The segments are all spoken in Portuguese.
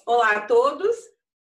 Olá a todos.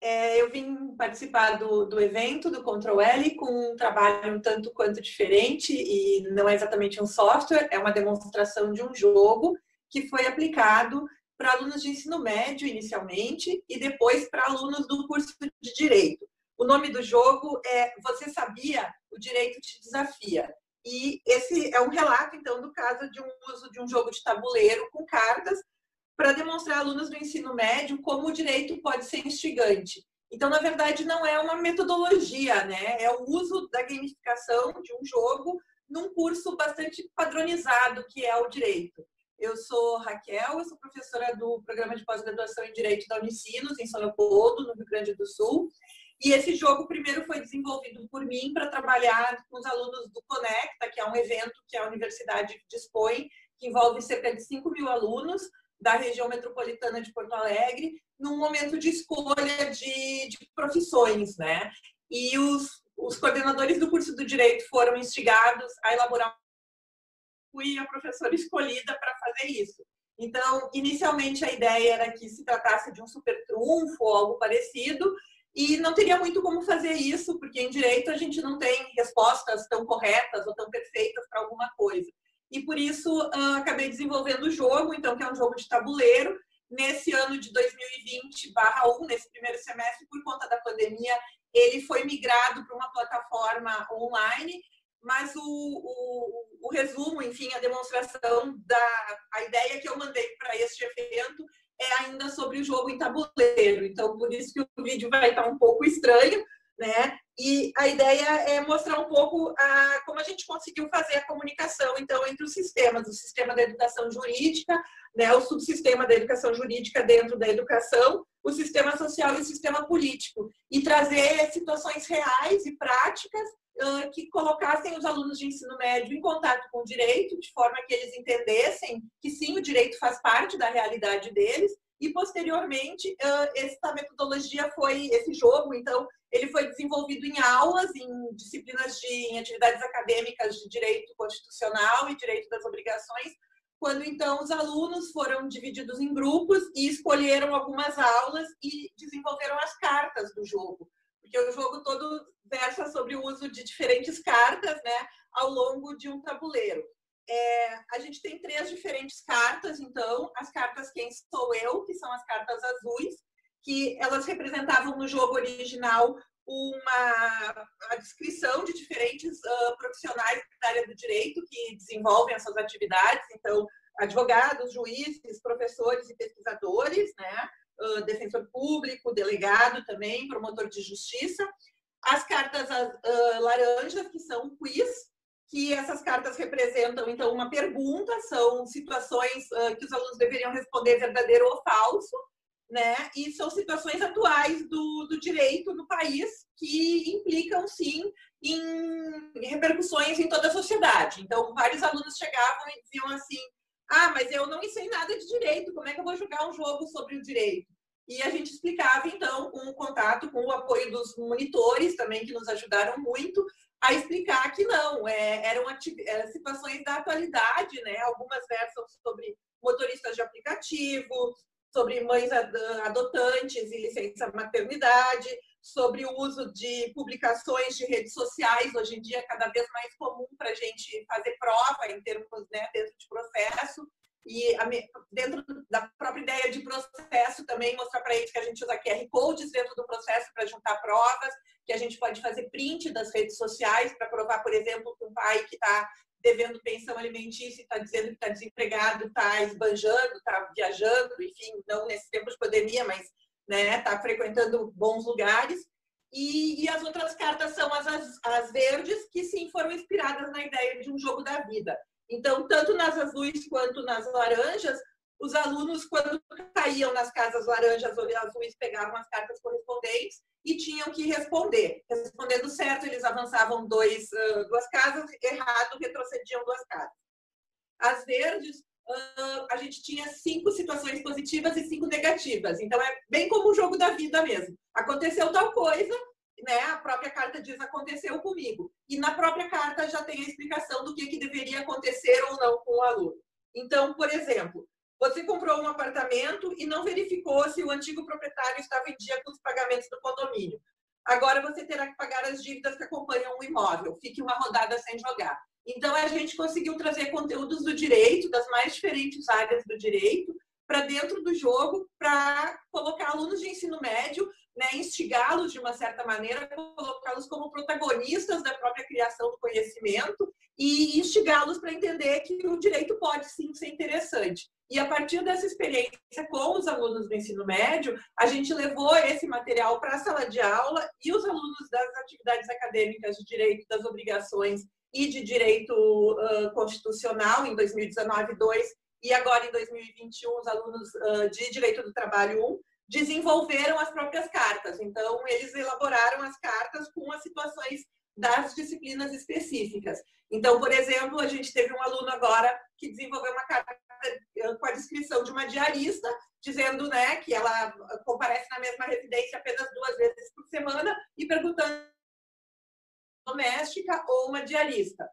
Eu vim participar do evento do Ctrl L com um trabalho um tanto quanto diferente e não é exatamente um software, é uma demonstração de um jogo que foi aplicado para alunos de ensino médio inicialmente e depois para alunos do curso de Direito. O nome do jogo é Você Sabia? O Direito Te Desafia. E esse é um relato, então, do caso de um uso de um jogo de tabuleiro com cartas para demonstrar a alunos do ensino médio como o direito pode ser instigante. Então, na verdade, não é uma metodologia, né? É o uso da gamificação de um jogo num curso bastante padronizado, que é o direito. Eu sou Raquel, eu sou professora do programa de pós-graduação em Direito da Unicinos, em São Leopoldo, no Rio Grande do Sul. E esse jogo primeiro foi desenvolvido por mim para trabalhar com os alunos do Conecta, que é um evento que a universidade dispõe, que envolve cerca de 5.000 alunos, da região metropolitana de Porto Alegre, num momento de escolha de profissões, né? E os coordenadores do curso do Direito foram instigados a elaborar. Fui a professora escolhida para fazer isso. Então, inicialmente, a ideia era que se tratasse de um super trunfo ou algo parecido, e não teria muito como fazer isso, porque em Direito a gente não tem respostas tão corretas ou tão perfeitas para alguma coisa. E por isso acabei desenvolvendo o jogo, então, que é um jogo de tabuleiro. Nesse ano de 2020/1, nesse primeiro semestre, por conta da pandemia, ele foi migrado para uma plataforma online, mas o resumo, enfim, a demonstração a ideia que eu mandei para este evento é ainda sobre o jogo em tabuleiro. Então, por isso que o vídeo vai estar um pouco estranho, né? E a ideia é mostrar um pouco como a gente conseguiu fazer a comunicação, então, entre os sistemas, o sistema da educação jurídica, né, o subsistema da educação jurídica dentro da educação, o sistema social e o sistema político, e trazer situações reais e práticas que colocassem os alunos de ensino médio em contato com o direito, de forma que eles entendessem que sim, o direito faz parte da realidade deles, e posteriormente essa metodologia esse jogo, então, ele foi desenvolvido em aulas, em disciplinas em atividades acadêmicas de direito constitucional e direito das obrigações, quando então os alunos foram divididos em grupos e escolheram algumas aulas e desenvolveram as cartas do jogo, porque o jogo todo versa sobre o uso de diferentes cartas, né, ao longo de um tabuleiro. A gente tem 3 diferentes cartas, então, as cartas Quem Sou Eu, que são as cartas azuis, que elas representavam no jogo original a descrição de diferentes profissionais da área do direito que desenvolvem essas atividades, então, advogados, juízes, professores e pesquisadores, né? Defensor público, delegado também, promotor de justiça. As cartas laranjas, que são quiz, que essas cartas representam, então, uma pergunta, são situações que os alunos deveriam responder verdadeiro ou falso, né? E são situações atuais do direito no país que implicam, sim, em repercussões em toda a sociedade. Então, vários alunos chegavam e diziam assim: mas eu não sei nada de direito, como é que eu vou jogar um jogo sobre o direito? E a gente explicava, então, com o contato, com o apoio dos monitores também, que nos ajudaram muito, a explicar que não, eram situações da atualidade, né? Algumas versam sobre motoristas de aplicativo, sobre mães adotantes e licença maternidade, sobre o uso de publicações de redes sociais, hoje em dia é cada vez mais comum para a gente fazer prova em termos, né, dentro de processo, e dentro da própria ideia de processo também mostrar para eles que a gente usa QR Codes dentro do processo para juntar provas, que a gente pode fazer print das redes sociais para provar, por exemplo, que um pai que está devendo pensão alimentícia e está dizendo que está desempregado, está esbanjando, está viajando, enfim, não nesse tempo de pandemia, mas está frequentando bons lugares. E as outras cartas são as verdes, que sim foram inspiradas na ideia de um jogo da vida. Então, tanto nas azuis quanto nas laranjas, os alunos, quando caíam nas casas laranjas ou azuis, pegavam as cartas correspondentes e tinham que responder. Respondendo certo, eles avançavam 2 casas, errado, retrocediam 2 casas. As verdes, a gente tinha 5 situações positivas e 5 negativas. Então, é bem como o jogo da vida mesmo. Aconteceu tal coisa, né? A própria carta diz: aconteceu comigo. E na própria carta já tem a explicação do que deveria acontecer ou não com o aluno. Então, por exemplo, Você comprou um apartamento e não verificou se o antigo proprietário estava em dia com os pagamentos do condomínio. Agora você terá que pagar as dívidas que acompanham o imóvel. Fique uma rodada sem jogar. Então, a gente conseguiu trazer conteúdos do direito, das mais diferentes áreas do direito, para dentro do jogo, para colocar alunos de ensino médio, né, instigá-los de uma certa maneira, colocá-los como protagonistas da própria criação do conhecimento e instigá-los para entender que o direito pode sim ser interessante. E a partir dessa experiência com os alunos do ensino médio, a gente levou esse material para a sala de aula e os alunos das atividades acadêmicas de direito das obrigações e de direito constitucional em 2019, 2 e agora em 2021 os alunos de direito do trabalho 1 desenvolveram as próprias cartas. Então, eles elaboraram as cartas com as situações das disciplinas específicas. Então, por exemplo, a gente teve um aluno agora que desenvolveu uma carta com a descrição de uma diarista, dizendo, né, que ela comparece na mesma residência apenas 2 vezes por semana e perguntando doméstica ou uma diarista.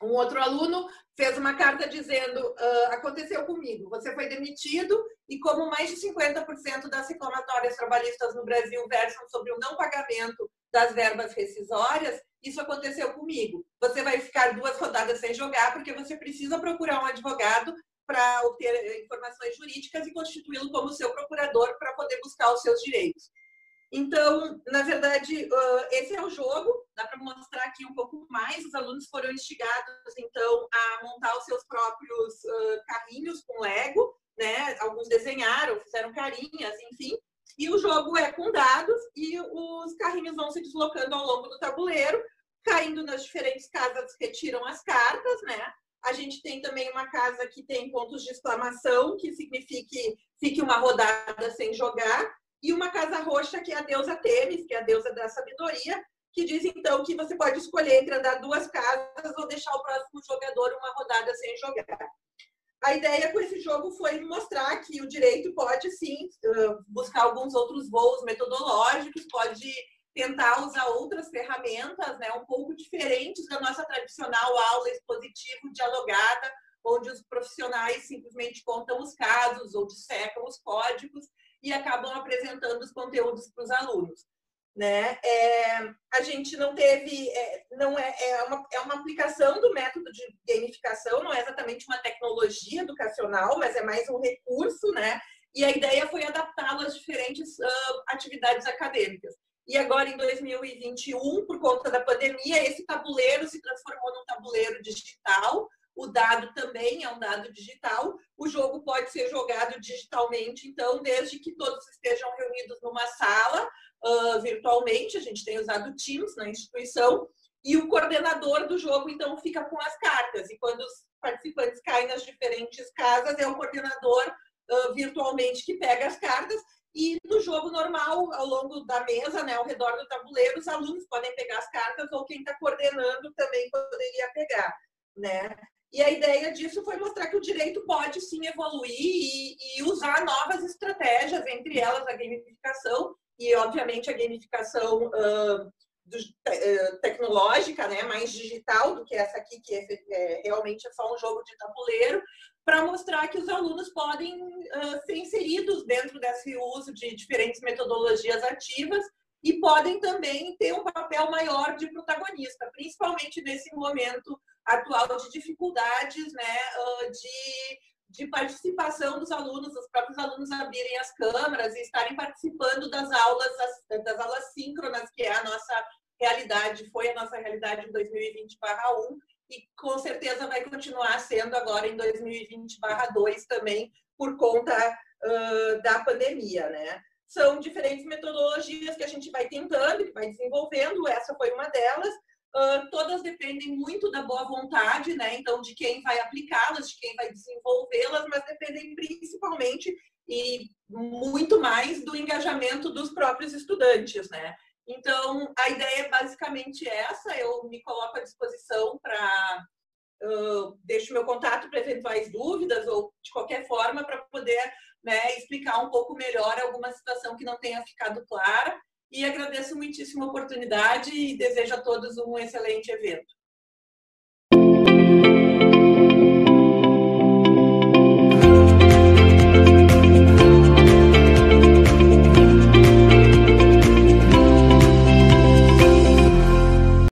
Um outro aluno fez uma carta dizendo, aconteceu comigo, você foi demitido e como mais de 50% das reclamatórias trabalhistas no Brasil versam sobre o não pagamento das verbas rescisórias, isso aconteceu comigo. Você vai ficar 2 rodadas sem jogar porque você precisa procurar um advogado para obter informações jurídicas e constituí-lo como seu procurador para poder buscar os seus direitos. Então, na verdade, esse é o jogo, dá para mostrar aqui um pouco mais. Os alunos foram instigados, então, a montar os seus próprios carrinhos com Lego, né? Alguns desenharam, fizeram carinhas, enfim. E o jogo é com dados e os carrinhos vão se deslocando ao longo do tabuleiro, caindo nas diferentes casas que retiram as cartas, né? A gente tem também uma casa que tem pontos de exclamação, que significa fique uma rodada sem jogar. E uma casa roxa, que é a deusa Temis, que é a deusa da sabedoria, que diz, então, que você pode escolher entre andar 2 casas ou deixar o próximo jogador uma rodada sem jogar. A ideia com esse jogo foi mostrar que o direito pode, sim, buscar alguns outros voos metodológicos, pode tentar usar outras ferramentas, né, um pouco diferentes da nossa tradicional aula expositiva dialogada, onde os profissionais simplesmente contam os casos ou dissecam os códigos, e acabam apresentando os conteúdos para os alunos, né? A gente não teve, é uma aplicação do método de gamificação, não é exatamente uma tecnologia educacional, mas é mais um recurso, né? E a ideia foi adaptá-lo às diferentes atividades acadêmicas. E agora, em 2021, por conta da pandemia, esse tabuleiro se transformou num tabuleiro digital. O dado também é um dado digital. O jogo pode ser jogado digitalmente, então, desde que todos estejam reunidos numa sala, virtualmente. A gente tem usado Teams na instituição. E o coordenador do jogo, então, fica com as cartas. E quando os participantes caem nas diferentes casas, é o coordenador virtualmente que pega as cartas. E no jogo normal, ao longo da mesa, né, ao redor do tabuleiro, os alunos podem pegar as cartas ou quem está coordenando também poderia pegar, né? E a ideia disso foi mostrar que o direito pode sim evoluir e usar novas estratégias, entre elas a gamificação e, obviamente, a gamificação tecnológica, né, mais digital do que essa aqui, que realmente é só um jogo de tabuleiro, para mostrar que os alunos podem ser inseridos dentro desse uso de diferentes metodologias ativas e podem também ter um papel maior de protagonista, principalmente nesse momento atual de dificuldades, né, de participação dos alunos, os próprios alunos abrirem as câmeras e estarem participando das aulas síncronas, que é a nossa realidade, foi a nossa realidade em 2020/1 e com certeza vai continuar sendo agora em 2020/2 também, por conta da pandemia, né? São diferentes metodologias que a gente vai tentando, que vai desenvolvendo, essa foi uma delas. Todas dependem muito da boa vontade, né? Então, de quem vai aplicá-las, de quem vai desenvolvê-las, mas dependem principalmente e muito mais do engajamento dos próprios estudantes, né? Então, a ideia é basicamente essa. Eu me coloco à disposição para... deixo meu contato para eventuais dúvidas ou de qualquer forma para poder, né, explicar um pouco melhor alguma situação que não tenha ficado clara. E agradeço muitíssimo a oportunidade e desejo a todos um excelente evento.